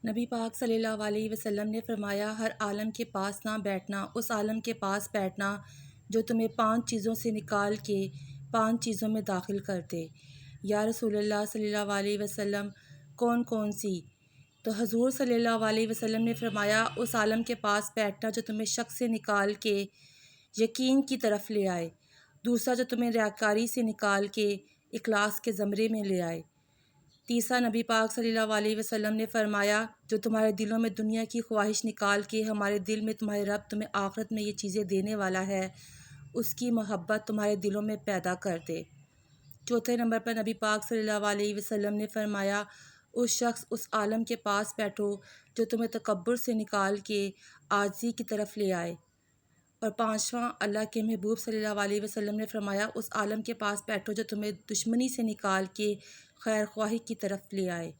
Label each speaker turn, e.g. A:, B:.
A: نبی پاک صلی اللہ علیہ وسلم نے فرمایا، ہر عالم کے پاس نہ بیٹھنا، اس عالم کے پاس بیٹھنا جو تمہیں 5 چیزوں سے نکال کے 5 چیزوں میں داخل کر دے۔ یا رسول اللہ صلی اللہ علیہ وسلم، کون کون سی؟ تو حضور صلی اللہ علیہ وسلم نے فرمایا، اس عالم کے پاس بیٹھنا جو تمہیں شک سے نکال کے یقین کی طرف لے آئے، دوسرا جو تمہیں ریاکاری سے نکال کے اخلاص کے زمرے میں لے آئے، تیسرا نبی پاک صلی اللہ علیہ وسلم نے فرمایا، جو تمہارے دلوں میں دنیا کی خواہش نکال کے ہمارے دل میں تمہارے رب تمہیں آخرت میں یہ چیزیں دینے والا ہے، اس کی محبت تمہارے دلوں میں پیدا کر دے۔ چوتھے نمبر پر نبی پاک صلی اللہ علیہ وسلم نے فرمایا، اس شخص اس عالم کے پاس بیٹھو جو تمہیں تکبر سے نکال کے عاجزی کی طرف لے آئے۔ اور پانچواں، اللہ کے محبوب صلی اللہ علیہ وسلم نے فرمایا، اس عالم کے پاس بیٹھو جو تمہیں دشمنی سے نکال کے خیر خواہی کی طرف لے آئے۔